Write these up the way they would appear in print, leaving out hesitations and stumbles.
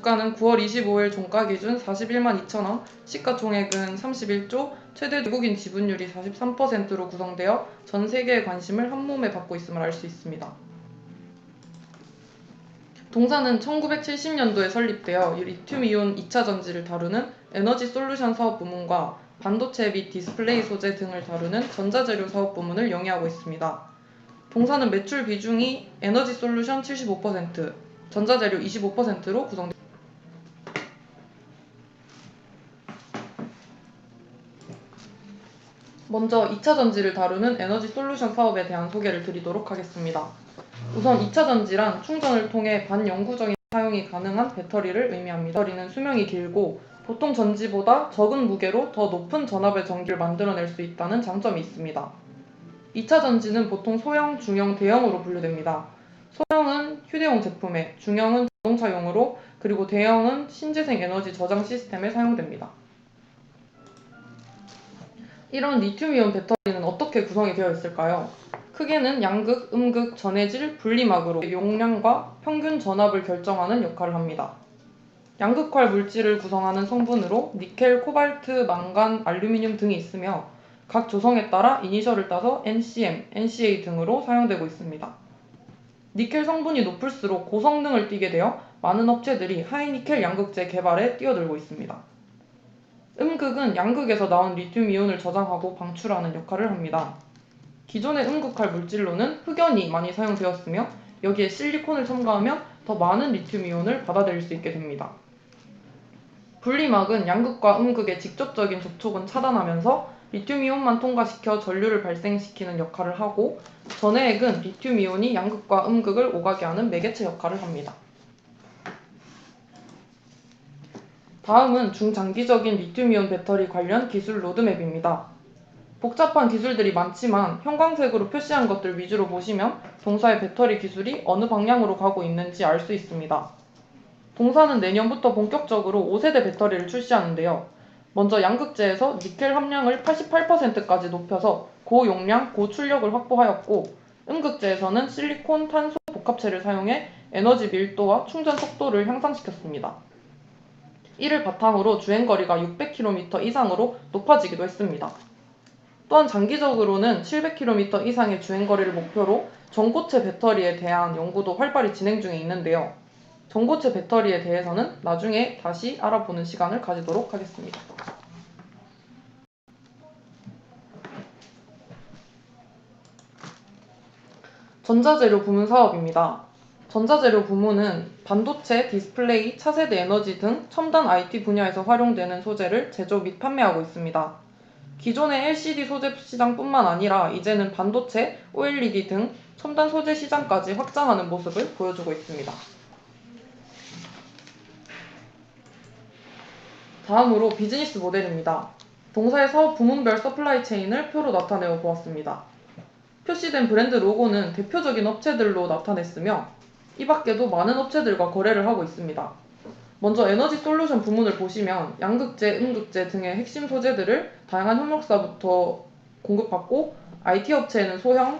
주가는 9월 25일 종가 기준 41만 2천원, 시가총액은 31조, 최대 외국인 지분율이 43%로 구성되어 전 세계의 관심을 한몸에 받고 있음을 알 수 있습니다. 동사는 1970년도에 설립되어 리튬이온 2차 전지를 다루는 에너지 솔루션 사업 부문과 반도체 및 디스플레이 소재 등을 다루는 전자재료 사업 부문을 영위하고 있습니다. 동사는 매출 비중이 에너지 솔루션 75%, 전자재료 25%로 구성됩니다. 먼저 2차 전지를 다루는 에너지 솔루션 사업에 대한 소개를 드리도록 하겠습니다. 우선 2차 전지란 충전을 통해 반영구적인 사용이 가능한 배터리를 의미합니다. 배터리는 수명이 길고 보통 전지보다 적은 무게로 더 높은 전압의 전기를 만들어낼 수 있다는 장점이 있습니다. 2차 전지는 보통 소형, 중형, 대형으로 분류됩니다. 소형은 휴대용 제품에, 중형은 자동차용으로, 그리고 대형은 신재생 에너지 저장 시스템에 사용됩니다. 이런 리튬이온 배터리는 어떻게 구성이 되어 있을까요? 크게는 양극, 음극, 전해질, 분리막으로 용량과 평균 전압을 결정하는 역할을 합니다. 양극활 물질을 구성하는 성분으로 니켈, 코발트, 망간, 알루미늄 등이 있으며 각 조성에 따라 이니셜을 따서 NCM, NCA 등으로 사용되고 있습니다. 니켈 성분이 높을수록 고성능을 띠게 되어 많은 업체들이 하이니켈 양극재 개발에 뛰어들고 있습니다. 음극은 양극에서 나온 리튬이온을 저장하고 방출하는 역할을 합니다. 기존의 음극할 물질로는 흑연이 많이 사용되었으며 여기에 실리콘을 첨가하면 더 많은 리튬이온을 받아들일 수 있게 됩니다. 분리막은 양극과 음극의 직접적인 접촉은 차단하면서 리튬이온만 통과시켜 전류를 발생시키는 역할을 하고, 전해액은 리튬이온이 양극과 음극을 오가게 하는 매개체 역할을 합니다. 다음은 중장기적인 리튬이온 배터리 관련 기술 로드맵입니다. 복잡한 기술들이 많지만 형광색으로 표시한 것들 위주로 보시면 동사의 배터리 기술이 어느 방향으로 가고 있는지 알 수 있습니다. 동사는 내년부터 본격적으로 5세대 배터리를 출시하는데요. 먼저 양극재에서 니켈 함량을 88%까지 높여서 고용량, 고출력을 확보하였고, 음극재에서는 실리콘, 탄소 복합체를 사용해 에너지 밀도와 충전 속도를 향상시켰습니다. 이를 바탕으로 주행거리가 600km 이상으로 높아지기도 했습니다. 또한 장기적으로는 700km 이상의 주행거리를 목표로 전고체 배터리에 대한 연구도 활발히 진행 중에 있는데요. 전고체 배터리에 대해서는 나중에 다시 알아보는 시간을 가지도록 하겠습니다. 전자재료 부문 사업입니다. 전자재료 부문은 반도체, 디스플레이, 차세대 에너지 등 첨단 IT 분야에서 활용되는 소재를 제조 및 판매하고 있습니다. 기존의 LCD 소재 시장뿐만 아니라 이제는 반도체, OLED 등 첨단 소재 시장까지 확장하는 모습을 보여주고 있습니다. 다음으로 비즈니스 모델입니다. 동사의 사업 부문별 서플라이 체인을 표로 나타내어 보았습니다. 표시된 브랜드 로고는 대표적인 업체들로 나타냈으며 이 밖에도 많은 업체들과 거래를 하고 있습니다. 먼저 에너지 솔루션 부문을 보시면 양극재, 음극재 등의 핵심 소재들을 다양한 협력사부터 공급받고, IT 업체에는 소형,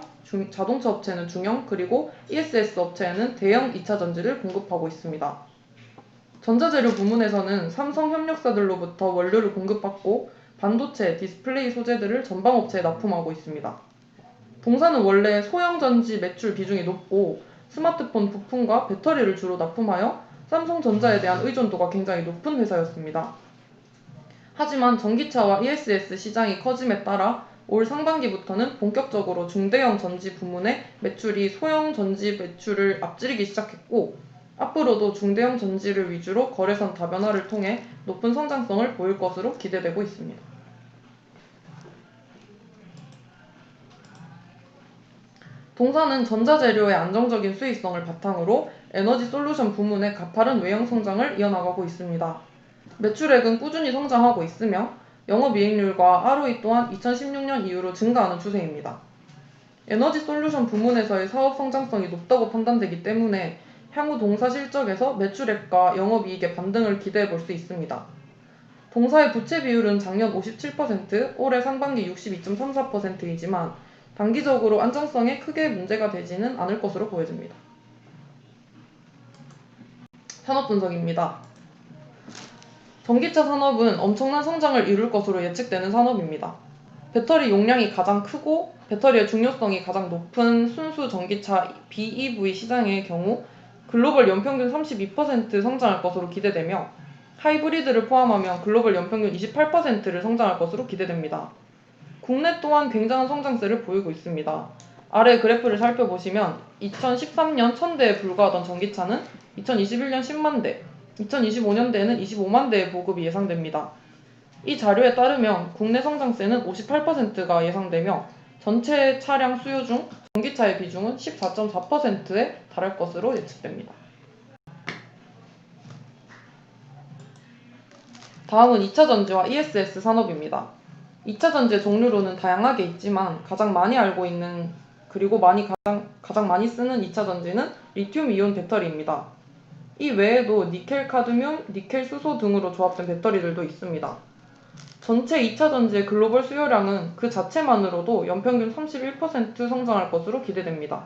자동차 업체는 중형, 그리고 ESS 업체에는 대형 2차 전지를 공급하고 있습니다. 전자재료 부문에서는 삼성 협력사들로부터 원료를 공급받고 반도체, 디스플레이 소재들을 전방업체에 납품하고 있습니다. 동사는 원래 소형 전지 매출 비중이 높고 스마트폰 부품과 배터리를 주로 납품하여 삼성전자에 대한 의존도가 굉장히 높은 회사였습니다. 하지만 전기차와 ESS 시장이 커짐에 따라 올 상반기부터는 본격적으로 중대형 전지 부문의 매출이 소형 전지 매출을 앞지르기 시작했고, 앞으로도 중대형 전지를 위주로 거래선 다변화를 통해 높은 성장성을 보일 것으로 기대되고 있습니다. 동사는 전자재료의 안정적인 수익성을 바탕으로 에너지 솔루션 부문의 가파른 외형 성장을 이어나가고 있습니다. 매출액은 꾸준히 성장하고 있으며 영업이익률과 ROE 또한 2016년 이후로 증가하는 추세입니다. 에너지 솔루션 부문에서의 사업 성장성이 높다고 판단되기 때문에 향후 동사 실적에서 매출액과 영업이익의 반등을 기대해 볼 수 있습니다. 동사의 부채 비율은 작년 57%, 올해 상반기 62.34%이지만 단기적으로 안정성에 크게 문제가 되지는 않을 것으로 보여집니다. 산업 분석입니다. 전기차 산업은 엄청난 성장을 이룰 것으로 예측되는 산업입니다. 배터리 용량이 가장 크고 배터리의 중요성이 가장 높은 순수 전기차 BEV 시장의 경우 글로벌 연평균 32% 성장할 것으로 기대되며 하이브리드를 포함하면 글로벌 연평균 28%를 성장할 것으로 기대됩니다. 국내 또한 굉장한 성장세를 보이고 있습니다. 아래 그래프를 살펴보시면 2013년 1000대에 불과하던 전기차는 2021년 10만 대, 2025년대에는 25만 대의 보급이 예상됩니다. 이 자료에 따르면 국내 성장세는 58%가 예상되며 전체 차량 수요 중 전기차의 비중은 14.4%에 달할 것으로 예측됩니다. 다음은 2차 전지와 ESS 산업입니다. 2차 전지의 종류로는 다양하게 있지만 가장 많이 알고 있는 그리고 가장 많이 쓰는 2차 전지는 리튬 이온 배터리입니다. 이 외에도 니켈 카드뮴, 니켈 수소 등으로 조합된 배터리들도 있습니다. 전체 2차 전지의 글로벌 수요량은 그 자체만으로도 연평균 31% 성장할 것으로 기대됩니다.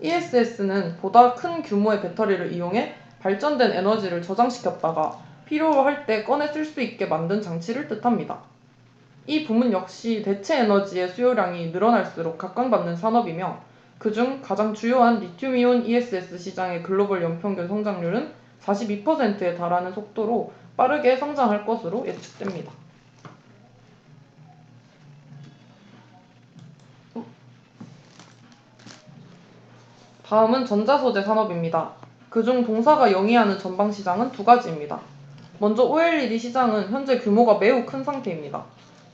ESS는 보다 큰 규모의 배터리를 이용해 발전된 에너지를 저장시켰다가 필요할 때 꺼내 쓸 수 있게 만든 장치를 뜻합니다. 이 부문 역시 대체 에너지의 수요량이 늘어날수록 각광받는 산업이며 그중 가장 주요한 리튬이온 ESS 시장의 글로벌 연평균 성장률은 42%에 달하는 속도로 빠르게 성장할 것으로 예측됩니다. 다음은 전자소재 산업입니다. 그중 동사가 영위하는 전방 시장은 두 가지입니다. 먼저 OLED 시장은 현재 규모가 매우 큰 상태입니다.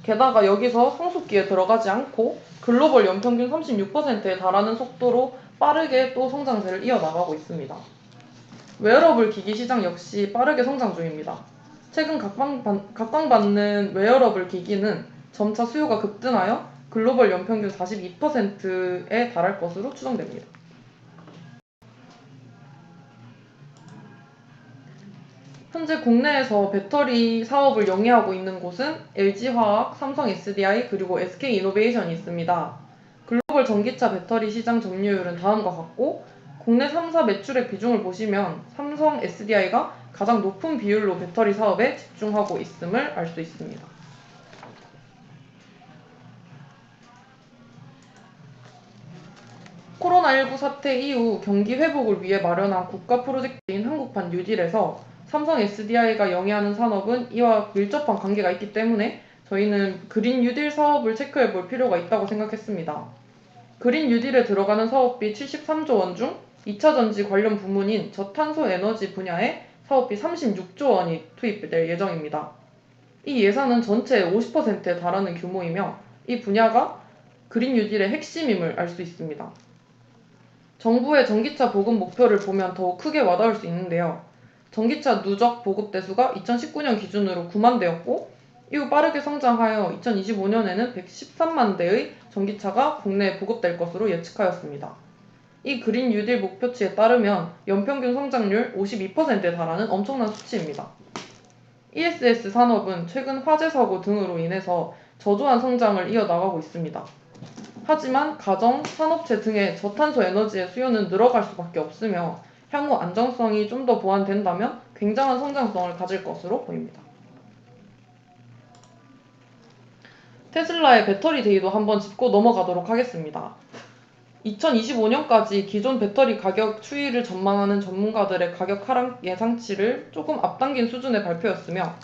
게다가 여기서 성숙기에 들어가지 않고 글로벌 연평균 36%에 달하는 속도로 빠르게 또 성장세를 이어나가고 있습니다. 웨어러블 기기 시장 역시 빠르게 성장 중입니다. 최근 각광받는 웨어러블 기기는 점차 수요가 급등하여 글로벌 연평균 42%에 달할 것으로 추정됩니다. 현재 국내에서 배터리 사업을 영위하고 있는 곳은 LG화학, 삼성 SDI 그리고 SK이노베이션이 있습니다. 글로벌 전기차 배터리 시장 점유율은 다음과 같고 국내 3사 매출의 비중을 보시면 삼성 SDI가 가장 높은 비율로 배터리 사업에 집중하고 있음을 알 수 있습니다. 코로나19 사태 이후 경기 회복을 위해 마련한 국가 프로젝트인 한국판 뉴딜에서 삼성 SDI가 영위하는 산업은 이와 밀접한 관계가 있기 때문에 저희는 그린 뉴딜 사업을 체크해 볼 필요가 있다고 생각했습니다. 그린 뉴딜에 들어가는 사업비 73조 원 중 2차 전지 관련 부문인 저탄소 에너지 분야에 사업비 36조 원이 투입될 예정입니다. 이 예산은 전체의 50%에 달하는 규모이며 이 분야가 그린 뉴딜의 핵심임을 알 수 있습니다. 정부의 전기차 보급 목표를 보면 더욱 크게 와닿을 수 있는데요. 전기차 누적 보급 대수가 2019년 기준으로 9만 대였고 이후 빠르게 성장하여 2025년에는 113만 대의 전기차가 국내에 보급될 것으로 예측하였습니다. 이 그린 뉴딜 목표치에 따르면 연평균 성장률 52%에 달하는 엄청난 수치입니다. ESS 산업은 최근 화재 사고 등으로 인해서 저조한 성장을 이어나가고 있습니다. 하지만 가정, 산업체 등의 저탄소 에너지의 수요는 늘어갈 수밖에 없으며 향후 안정성이 좀 더 보완된다면 굉장한 성장성을 가질 것으로 보입니다. 테슬라의 배터리 데이도 한번 짚고 넘어가도록 하겠습니다. 2025년까지 기존 배터리 가격 추이를 전망하는 전문가들의 가격 하락 예상치를 조금 앞당긴 수준의 발표였으며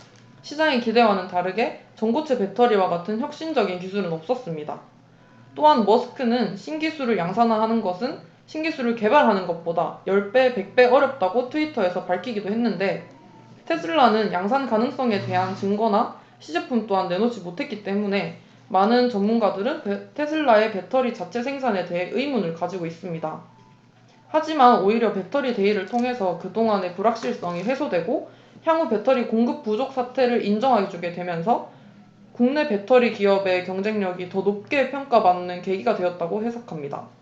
시장의 기대와는 다르게 전고체 배터리와 같은 혁신적인 기술은 없었습니다. 또한 머스크는 신기술을 양산화하는 것은 신기술을 개발하는 것보다 10배, 100배 어렵다고 트위터에서 밝히기도 했는데 테슬라는 양산 가능성에 대한 증거나 시제품 또한 내놓지 못했기 때문에 많은 전문가들은 테슬라의 배터리 자체 생산에 대해 의문을 가지고 있습니다. 하지만 오히려 배터리 데이를 통해서 그동안의 불확실성이 해소되고 향후 배터리 공급 부족 사태를 인정해주게 되면서 국내 배터리 기업의 경쟁력이 더 높게 평가받는 계기가 되었다고 해석합니다.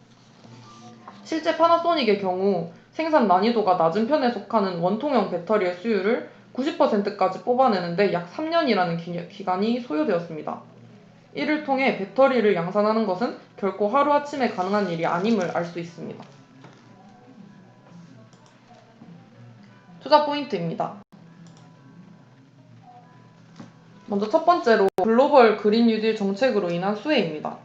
실제 파나소닉의 경우 생산 난이도가 낮은 편에 속하는 원통형 배터리의 수율을 90%까지 뽑아내는데 약 3년이라는 기간이 소요되었습니다. 이를 통해 배터리를 양산하는 것은 결코 하루아침에 가능한 일이 아님을 알 수 있습니다. 투자 포인트입니다. 먼저 첫 번째로 글로벌 그린 뉴딜 정책으로 인한 수혜입니다.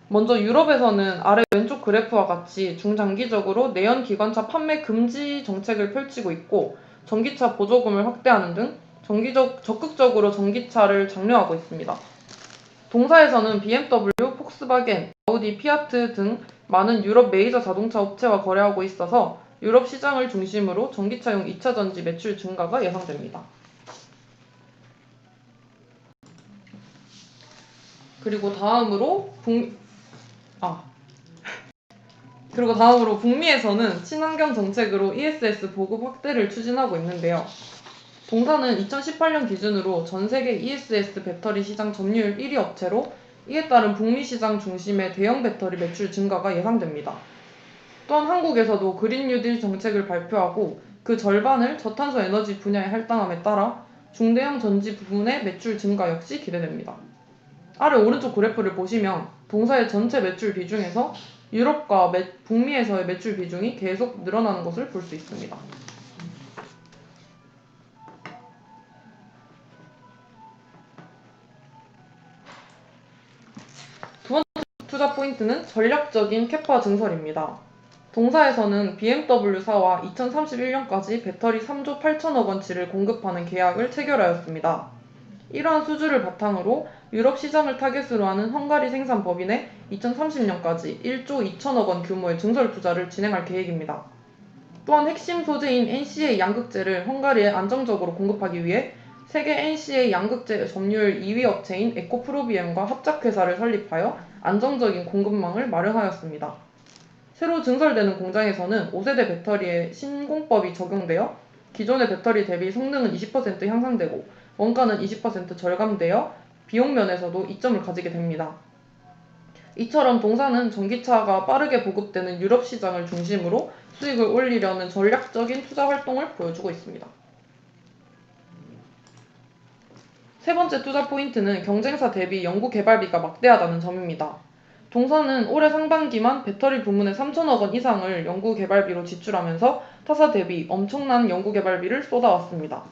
먼저 유럽에서는 아래 왼쪽 그래프와 같이 중장기적으로 내연 기관차 판매 금지 정책을 펼치고 있고 전기차 보조금을 확대하는 등 적극적으로 전기차를 장려하고 있습니다. 동사에서는 BMW, 폭스바겐, 아우디, 피아트 등 많은 유럽 메이저 자동차 업체와 거래하고 있어서 유럽 시장을 중심으로 전기차용 2차 전지 매출 증가가 예상됩니다. 그리고 다음으로 북미에서는 친환경 정책으로 ESS 보급 확대를 추진하고 있는데요. 동사는 2018년 기준으로 전 세계 ESS 배터리 시장 점유율 1위 업체로 이에 따른 북미 시장 중심의 대형 배터리 매출 증가가 예상됩니다. 또한 한국에서도 그린 뉴딜 정책을 발표하고 그 절반을 저탄소 에너지 분야에 할당함에 따라 중대형 전지 부분의 매출 증가 역시 기대됩니다. 아래 오른쪽 그래프를 보시면 동사의 전체 매출 비중에서 유럽과 북미에서의 매출 비중이 계속 늘어나는 것을 볼 수 있습니다. 두 번째 투자 포인트는 전략적인 캐파 증설입니다. 동사에서는 BMW사와 2031년까지 배터리 3조 8천억 원치를 공급하는 계약을 체결하였습니다. 이러한 수주를 바탕으로 유럽 시장을 타겟으로 하는 헝가리 생산 법인에 2030년까지 1조 2천억 원 규모의 증설 투자를 진행할 계획입니다. 또한 핵심 소재인 NCA 양극재를 헝가리에 안정적으로 공급하기 위해 세계 NCA 양극재 점유율 2위 업체인 에코프로비엠과 합작회사를 설립하여 안정적인 공급망을 마련하였습니다. 새로 증설되는 공장에서는 5세대 배터리의 신공법이 적용되어 기존의 배터리 대비 성능은 20% 향상되고 원가는 20% 절감되어 비용 면에서도 이점을 가지게 됩니다. 이처럼 동사는 전기차가 빠르게 보급되는 유럽 시장을 중심으로 수익을 올리려는 전략적인 투자 활동을 보여주고 있습니다. 세 번째 투자 포인트는 경쟁사 대비 연구개발비가 막대하다는 점입니다. 동사는 올해 상반기만 배터리 부문에 3천억 원 이상을 연구개발비로 지출하면서 타사 대비 엄청난 연구개발비를 쏟아왔습니다.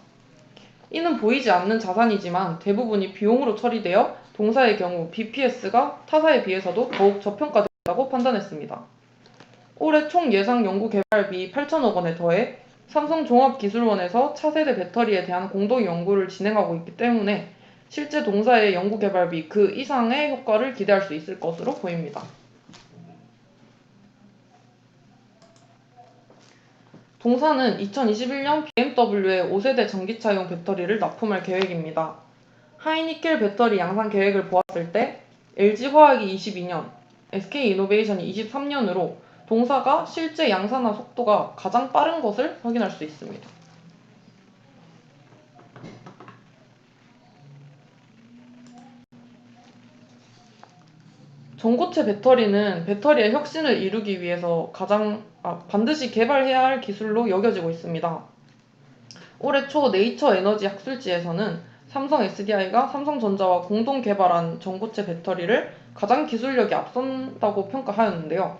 이는 보이지 않는 자산이지만 대부분이 비용으로 처리되어 동사의 경우 BPS가 타사에 비해서도 더욱 저평가됐다고 판단했습니다. 올해 총 예상 연구개발비 8천억 원에 더해 삼성종합기술원에서 차세대 배터리에 대한 공동 연구를 진행하고 있기 때문에 실제 동사의 연구개발비 그 이상의 효과를 기대할 수 있을 것으로 보입니다. 동사는 2021년 BMW의 5세대 전기차용 배터리를 납품할 계획입니다. 하이니켈 배터리 양산 계획을 보았을 때 LG화학이 22년, SK이노베이션이 23년으로 동사가 실제 양산화 속도가 가장 빠른 것을 확인할 수 있습니다. 전고체 배터리는 배터리의 혁신을 이루기 위해서 반드시 개발해야 할 기술로 여겨지고 있습니다. 올해 초 네이처 에너지 학술지에서는 삼성 SDI가 삼성전자와 공동 개발한 전고체 배터리를 가장 기술력이 앞선다고 평가하였는데요.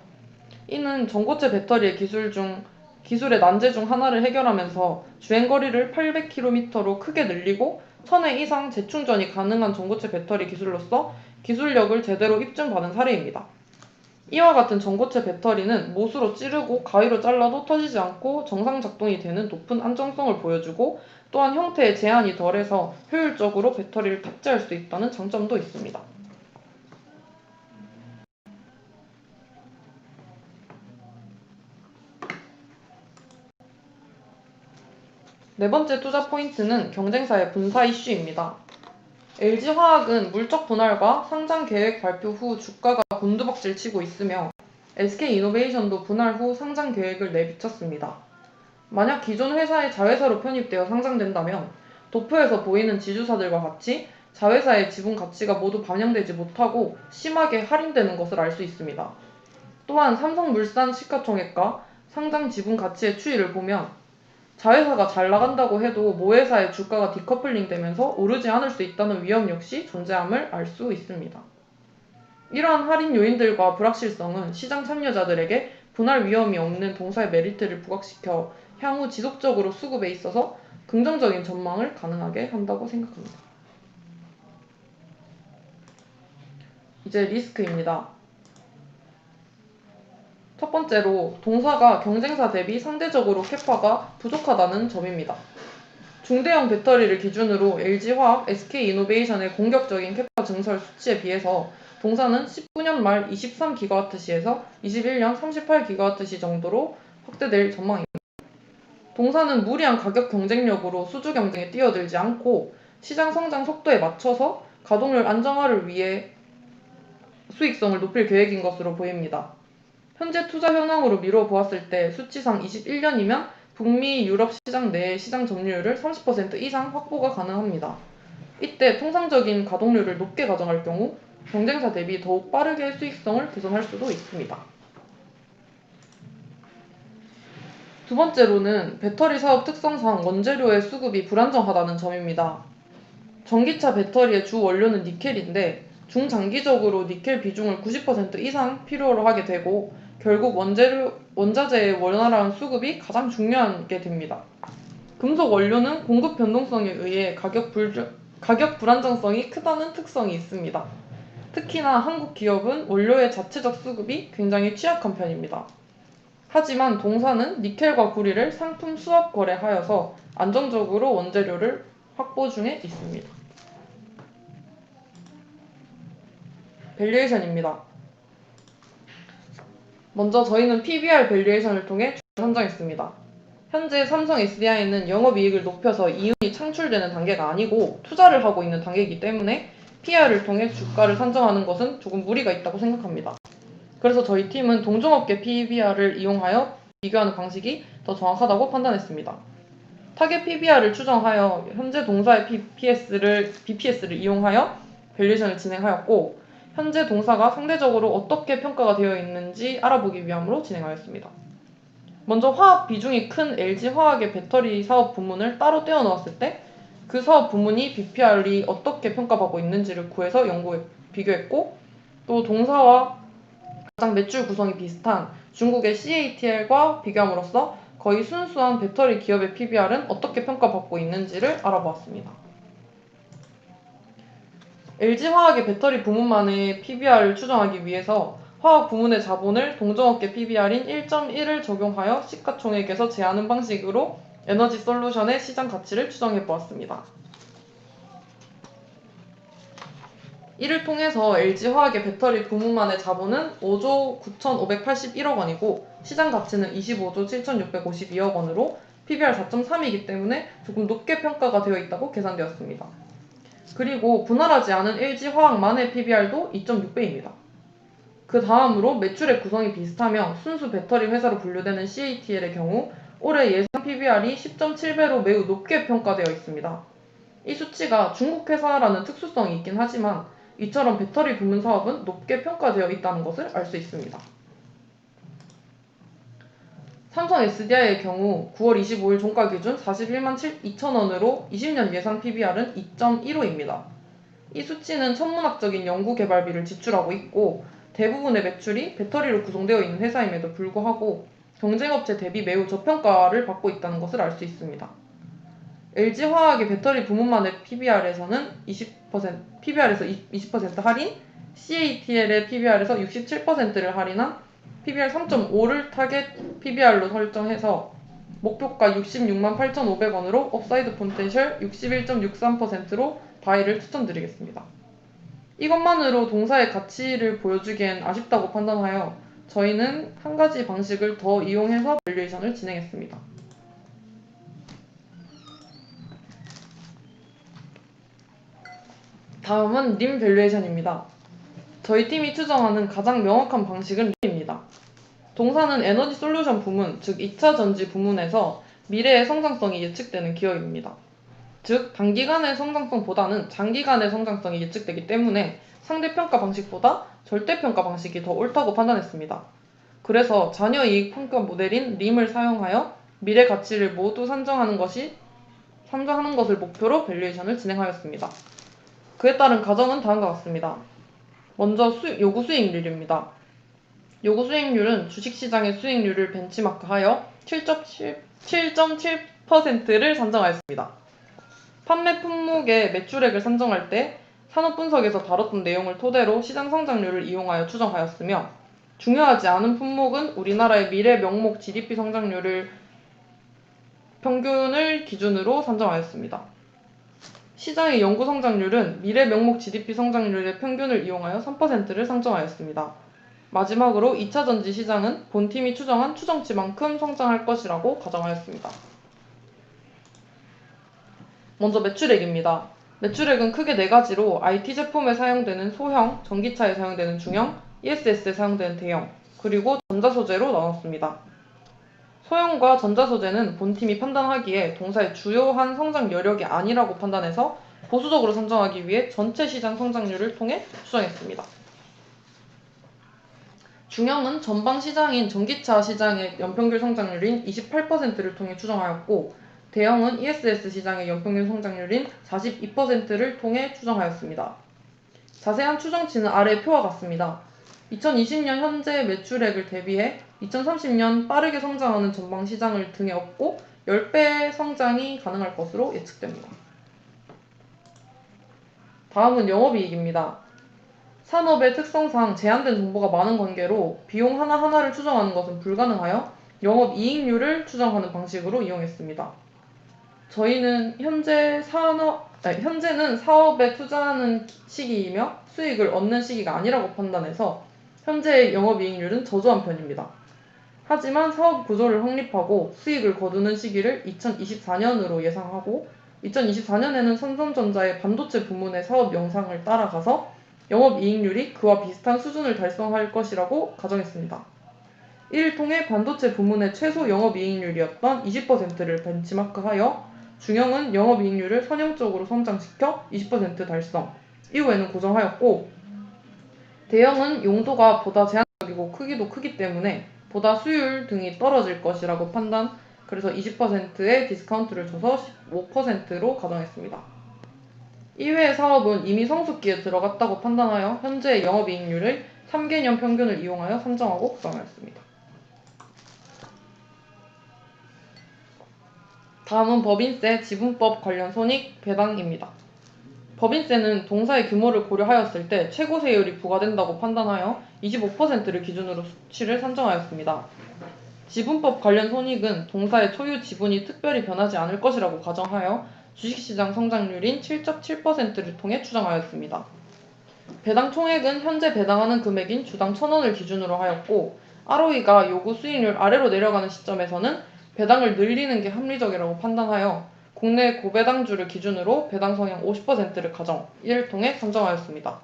이는 전고체 배터리의 기술의 난제 중 하나를 해결하면서 주행거리를 800km로 크게 늘리고 1000회 이상 재충전이 가능한 전고체 배터리 기술로서 기술력을 제대로 입증받은 사례입니다. 이와 같은 전고체 배터리는 못으로 찌르고 가위로 잘라도 터지지 않고 정상 작동이 되는 높은 안정성을 보여주고 또한 형태의 제한이 덜해서 효율적으로 배터리를 탑재할 수 있다는 장점도 있습니다. 네 번째 투자 포인트는 경쟁사의 분사 이슈입니다. LG화학은 물적 분할과 상장 계획 발표 후 주가가 곤두박질 치고 있으며 SK이노베이션도 분할 후 상장 계획을 내비쳤습니다. 만약 기존 회사의 자회사로 편입되어 상장된다면 도표에서 보이는 지주사들과 같이 자회사의 지분 가치가 모두 반영되지 못하고 심하게 할인되는 것을 알 수 있습니다. 또한 삼성물산 시가총액과 상장 지분 가치의 추이를 보면 자회사가 잘 나간다고 해도 모회사의 주가가 디커플링 되면서 오르지 않을 수 있다는 위험 역시 존재함을 알 수 있습니다. 이러한 할인 요인들과 불확실성은 시장 참여자들에게 분할 위험이 없는 동사의 메리트를 부각시켜 향후 지속적으로 수급에 있어서 긍정적인 전망을 가능하게 한다고 생각합니다. 이제 리스크입니다. 첫 번째로 동사가 경쟁사 대비 상대적으로 캐파가 부족하다는 점입니다. 중대형 배터리를 기준으로 LG화학, SK이노베이션의 공격적인 캐파 증설 수치에 비해서 동사는 19년 말 23GWh에서 21년 38GWh 정도로 확대될 전망입니다. 동사는 무리한 가격 경쟁력으로 수주 경쟁에 뛰어들지 않고 시장 성장 속도에 맞춰서 가동률 안정화를 위해 수익성을 높일 계획인 것으로 보입니다. 현재 투자 현황으로 미뤄 보았을 때 수치상 21년이면 북미, 유럽 시장 내의 시장 점유율을 30% 이상 확보가 가능합니다. 이때 통상적인 가동률을 높게 가정할 경우 경쟁사 대비 더욱 빠르게 수익성을 개선할 수도 있습니다. 두 번째로는 배터리 사업 특성상 원재료의 수급이 불안정하다는 점입니다. 전기차 배터리의 주 원료는 니켈인데 중장기적으로 니켈 비중을 90% 이상 필요로 하게 되고 결국 원자재의 원활한 수급이 가장 중요하게 됩니다. 금속 원료는 공급 변동성에 의해 가격 불안정성이 크다는 특성이 있습니다. 특히나 한국 기업은 원료의 자체적 수급이 굉장히 취약한 편입니다. 하지만 동사는 니켈과 구리를 상품 수합 거래하여서 안정적으로 원재료를 확보 중에 있습니다. 밸류에이션입니다. 먼저 저희는 PBR 밸류에이션을 통해 주가를 선정했습니다. 현재 삼성 SDI는 영업이익을 높여서 이윤이 창출되는 단계가 아니고 투자를 하고 있는 단계이기 때문에 PR을 통해 주가를 산정하는 것은 조금 무리가 있다고 생각합니다. 그래서 저희 팀은 동종업계 PBR을 이용하여 비교하는 방식이 더 정확하다고 판단했습니다. 타겟 PBR을 추정하여 현재 동사의 BPS를 이용하여 밸류에이션을 진행하였고 현재 동사가 상대적으로 어떻게 평가가 되어 있는지 알아보기 위함으로 진행하였습니다. 먼저 화학 비중이 큰 LG화학의 배터리 사업 부문을 따로 떼어 놓았을 때 그 사업 부문이 BPR이 어떻게 평가받고 있는지를 구해서 비교했고 또 동사와 가장 매출 구성이 비슷한 중국의 CATL과 비교함으로써 거의 순수한 배터리 기업의 PBR은 어떻게 평가받고 있는지를 알아보았습니다. LG화학의 배터리 부문만의 PBR을 추정하기 위해서 화학 부문의 자본을 동종업계 PBR인 1.1을 적용하여 시가총액에서 제하는 방식으로 에너지솔루션의 시장 가치를 추정해 보았습니다. 이를 통해서 LG화학의 배터리 부문만의 자본은 5조 9,581억 원이고 시장 가치는 25조 7,652억 원으로 PBR 4.3이기 때문에 조금 높게 평가가 되어 있다고 계산되었습니다. 그리고 분할하지 않은 LG화학만의 PBR도 2.6배입니다. 그 다음으로 매출의 구성이 비슷하며 순수 배터리 회사로 분류되는 CATL의 경우 올해 예상 PBR이 10.7배로 매우 높게 평가되어 있습니다. 이 수치가 중국 회사라는 특수성이 있긴 하지만 이처럼 배터리 부문 사업은 높게 평가되어 있다는 것을 알 수 있습니다. 삼성 SDI의 경우 9월 25일 종가 기준 41만 2천원으로 20년 예상 PBR은 2.15입니다. 이 수치는 천문학적인 연구개발비를 지출하고 있고 대부분의 매출이 배터리로 구성되어 있는 회사임에도 불구하고 경쟁업체 대비 매우 저평가를 받고 있다는 것을 알 수 있습니다. LG화학의 배터리 부문만의 PBR에서는 20% 할인, CATL의 PBR에서 67%를 할인한 PBR 3.5를 타겟 PBR로 설정해서 목표가 66만 8,500원으로 업사이드 포텐셜 61.63%로 바이를 추천드리겠습니다. 이것만으로 동사의 가치를 보여주기엔 아쉽다고 판단하여 저희는 한 가지 방식을 더 이용해서 밸류에이션을 진행했습니다. 다음은 림 밸류에이션입니다. 저희 팀이 추정하는 가장 명확한 방식은 림입니다. 동사는 에너지 솔루션 부문, 즉 2차 전지 부문에서 미래의 성장성이 예측되는 기업입니다. 즉 단기간의 성장성보다는 장기간의 성장성이 예측되기 때문에 상대평가 방식보다 절대평가 방식이 더 옳다고 판단했습니다. 그래서 자녀이익 평가 모델인 림을 사용하여 미래 가치를 모두 산정하는 것을 목표로 밸류에이션을 진행하였습니다. 그에 따른 가정은 다음과 같습니다. 먼저 요구 수익률입니다. 요구 수익률은 주식시장의 수익률을 벤치마크하여 7.7%를 산정하였습니다. 판매 품목의 매출액을 산정할 때 산업 분석에서 다뤘던 내용을 토대로 시장 성장률을 이용하여 추정하였으며 중요하지 않은 품목은 우리나라의 미래 명목 GDP 성장률을 평균을 기준으로 산정하였습니다. 시장의 연구 성장률은 미래 명목 GDP 성장률의 평균을 이용하여 3%를 상정하였습니다. 마지막으로 2차 전지 시장은 본팀이 추정한 추정치만큼 성장할 것이라고 가정하였습니다. 먼저 매출액입니다. 매출액은 크게 4가지로 IT 제품에 사용되는 소형, 전기차에 사용되는 중형, ESS에 사용되는 대형, 그리고 전자소재로 나눴습니다. 소형과 전자소재는 본팀이 판단하기에 동사의 주요한 성장 여력이 아니라고 판단해서 보수적으로 산정하기 위해 전체 시장 성장률을 통해 추정했습니다. 중형은 전방 시장인 전기차 시장의 연평균 성장률인 28%를 통해 추정하였고, 대형은 ESS 시장의 연평균 성장률인 42%를 통해 추정하였습니다. 자세한 추정치는 아래 표와 같습니다. 2020년 현재 매출액을 대비해 2030년 빠르게 성장하는 전방 시장을 등에 업고 10배 성장이 가능할 것으로 예측됩니다. 다음은 영업이익입니다. 산업의 특성상 제한된 정보가 많은 관계로 비용 하나하나를 추정하는 것은 불가능하여 영업이익률을 추정하는 방식으로 이용했습니다. 저희는 현재는 사업에 투자하는 시기이며 수익을 얻는 시기가 아니라고 판단해서 현재의 영업이익률은 저조한 편입니다. 하지만 사업 구조를 확립하고 수익을 거두는 시기를 2024년으로 예상하고 2024년에는 삼성전자의 반도체 부문의 사업 영상을 따라가서 영업이익률이 그와 비슷한 수준을 달성할 것이라고 가정했습니다. 이를 통해 반도체 부문의 최소 영업이익률이었던 20%를 벤치마크하여 중형은 영업이익률을 선형적으로 성장시켜 20% 달성 이후에는 고정하였고, 대형은 용도가 보다 제한적이고 크기도 크기 때문에 보다 수율 등이 떨어질 것이라고 판단, 그래서 20%의 디스카운트를 줘서 15%로 가정했습니다. 이외의 사업은 이미 성숙기에 들어갔다고 판단하여 현재의 영업이익률을 3개년 평균을 이용하여 산정하고 구성하였습니다. 다음은 법인세, 지분법 관련 손익, 배당입니다. 법인세는 동사의 규모를 고려하였을 때 최고 세율이 부과된다고 판단하여 25%를 기준으로 수치를 산정하였습니다. 지분법 관련 손익은 동사의 초유 지분이 특별히 변하지 않을 것이라고 가정하여 주식시장 성장률인 7.7%를 통해 추정하였습니다. 배당 총액은 현재 배당하는 금액인 주당 1,000원을 기준으로 하였고, ROE가 요구 수익률 아래로 내려가는 시점에서는 배당을 늘리는 게 합리적이라고 판단하여 국내 고배당주를 기준으로 배당 성향 50%를 가정, 이를 통해 산정하였습니다.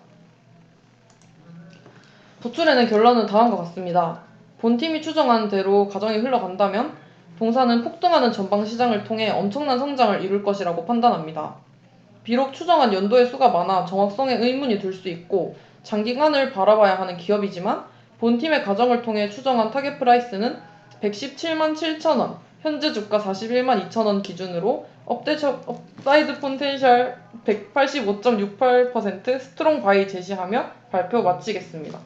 도출해낸 결론은 다음과 같습니다. 본팀이 추정한 대로 가정이 흘러간다면 동사는 폭등하는 전방 시장을 통해 엄청난 성장을 이룰 것이라고 판단합니다. 비록 추정한 연도의 수가 많아 정확성에 의문이 들 수 있고 장기간을 바라봐야 하는 기업이지만 본팀의 가정을 통해 추정한 타겟 프라이스는 117만 7천원, 현재 주가 41만 2천원 기준으로 업사이드 포텐셜 185.68% 스트롱 바이 제시하며 발표 마치겠습니다.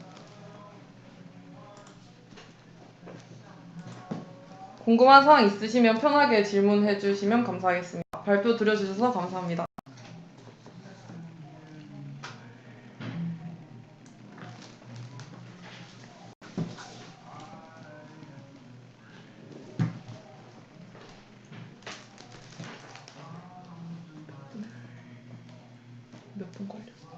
궁금한 사항 있으시면 편하게 질문해 주시면 감사하겠습니다. 발표 들어주셔서 감사합니다. 몇 분 걸렸어?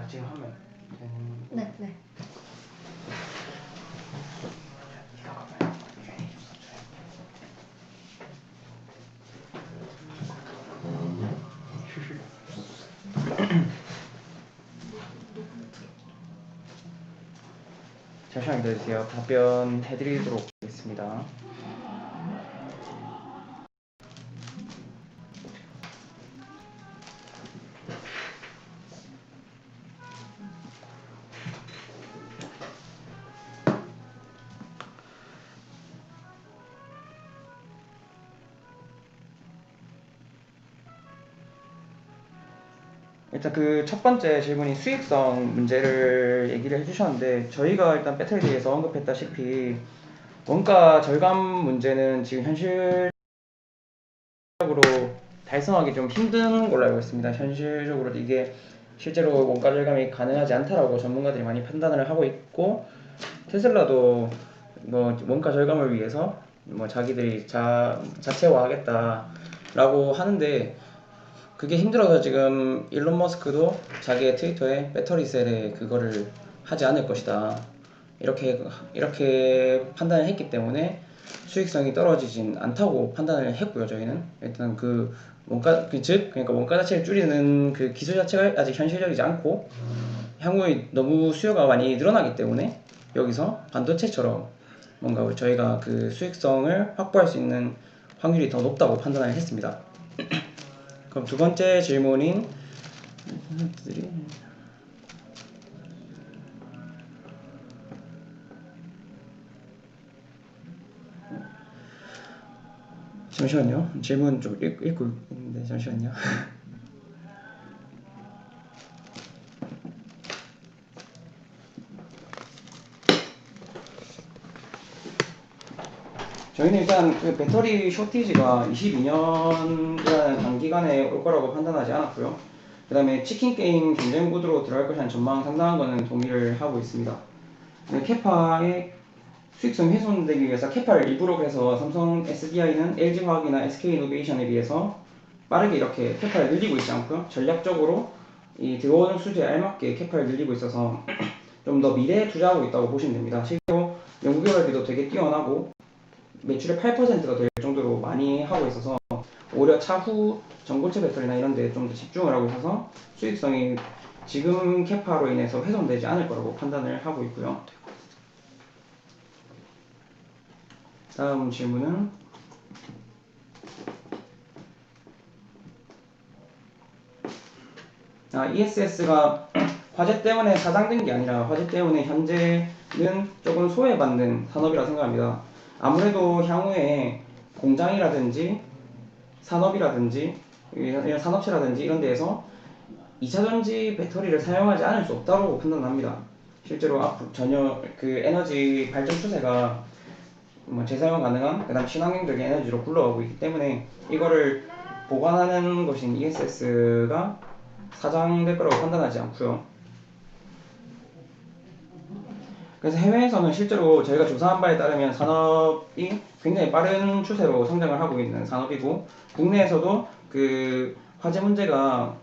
지금 하면 되는. 네. 잠시만 기다려주세요. 답변해드리도록 하겠습니다. 일단 그 첫 번째 질문이 수익성 문제를 얘기를 해주셨는데, 저희가 일단 배터리에서 언급했다시피 원가 절감 문제는 지금 현실적으로 달성하기 좀 힘든 걸로 알고 있습니다. 현실적으로 이게 실제로 원가 절감이 가능하지 않다라고 전문가들이 많이 판단을 하고 있고, 테슬라도 뭐 원가 절감을 위해서 뭐 자기들이 자체화하겠다라고 하는데, 그게 힘들어서 지금 일론 머스크도 자기의 트위터에 배터리 셀에 그거를 하지 않을 것이다, 이렇게 판단을 했기 때문에 수익성이 떨어지진 않다고 판단을 했고요. 저희는 일단 그 원가 그러니까 원가 자체를 줄이는 그 기술 자체가 아직 현실적이지 않고, 향후에 너무 수요가 많이 늘어나기 때문에 여기서 반도체처럼 뭔가 저희가 그 수익성을 확보할 수 있는 확률이 더 높다고 판단을 했습니다. 그럼 두 번째 질문인 잠시만요. 질문 좀 읽고 있는데 잠시만요. 저희는 일단 그 배터리 쇼티지가 22년이라는 단기간에 올 거라고 판단하지 않았고요. 그 다음에 치킨 게임 경쟁 구도로 들어갈 것이라는 전망 상당한 거는 동의를 하고 있습니다. 캐파의 수익성 훼손되기 위해서 캐파를 일부러 그래서 삼성 SDI는 LG화학이나 SK이노베이션에 비해서 빠르게 이렇게 캐파를 늘리고 있지 않고요. 전략적으로 이 들어오는 수주에 알맞게 캐파를 늘리고 있어서 좀 더 미래에 투자하고 있다고 보시면 됩니다. 실제로 연구개발비도 되게 뛰어나고 매출의 8%가 될 정도로 많이 하고 있어서 오히려 차후 전고체 배터리나 이런 데 좀 더 집중을 하고 있어서 수익성이 지금 캐파로 인해서 훼손되지 않을 거라고 판단을 하고 있고요. 다음 질문은 ESS가 화재 때문에 사장된 게 아니라 화재 때문에 현재는 조금 소외받는 산업이라고 생각합니다. 아무래도 향후에 공장이라든지 산업이라든지 이런 산업체라든지 이런 데에서 2차전지 배터리를 사용하지 않을 수 없다고 판단합니다. 실제로 앞으로 전혀 그 에너지 발전 추세가 뭐 재사용 가능한 그다음 친환경적인 에너지로 굴러가고 있기 때문에 이거를 보관하는 것인 ESS가 사장될 거라고 판단하지 않고요. 그래서 해외에서는 실제로 저희가 조사한 바에 따르면 산업이 굉장히 빠른 추세로 성장을 하고 있는 산업이고, 국내에서도 그 화재 문제가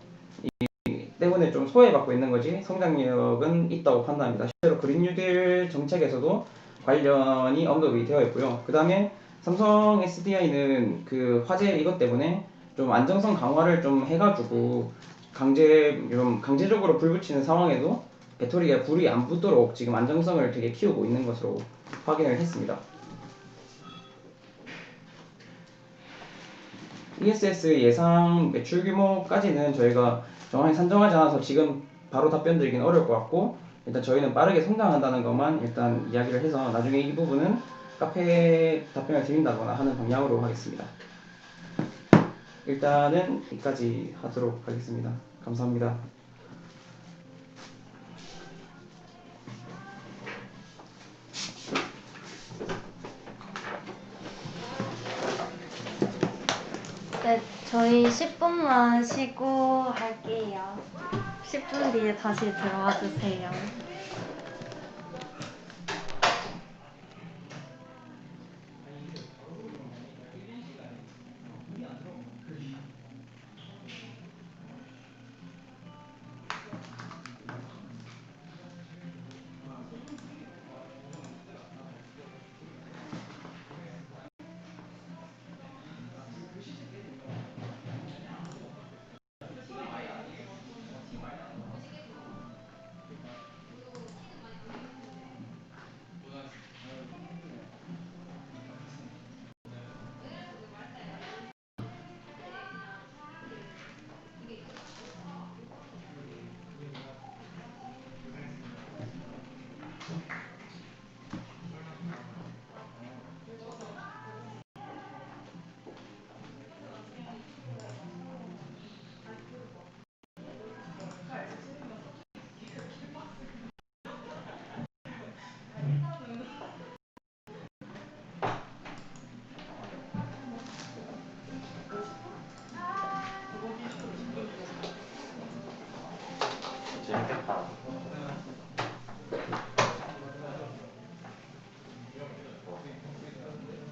때문에 좀 소외받고 있는 거지 성장력은 있다고 판단합니다. 실제로 그린 뉴딜 정책에서도 관련이 언급이 되어 있고요. 그 다음에 삼성 SDI는 그 화재 이것 때문에 좀 안정성 강화를 좀 해가지고 강제적으로 불 붙이는 상황에도 배터리에 불이 안 붙도록 지금 안정성을 되게 키우고 있는 것으로 확인을 했습니다. ESS 예상 매출 규모까지는 저희가 정확히 산정하지 않아서 지금 바로 답변 드리기는 어려울 것 같고, 일단 저희는 빠르게 성장한다는 것만 일단 이야기를 해서 나중에 이 부분은 카페에 답변을 드린다거나 하는 방향으로 하겠습니다. 일단은 여기까지 하도록 하겠습니다. 감사합니다. 네, 저희 10분만 쉬고 할게요. 10분 뒤에 다시 들어와 주세요.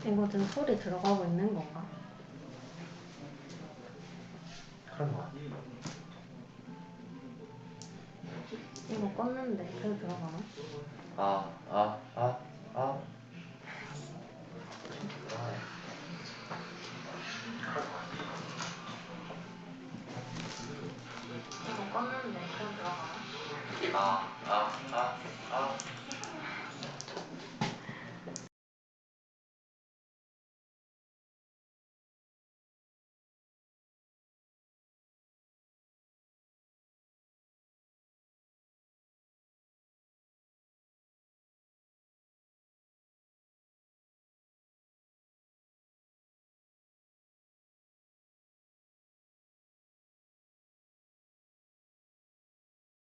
이거 지금 소리 들어가고 있는 건가? 그런 거. 이거 껐는데 계속 들어가나? 아. 이거 껐는데 계속 들어가나? 아.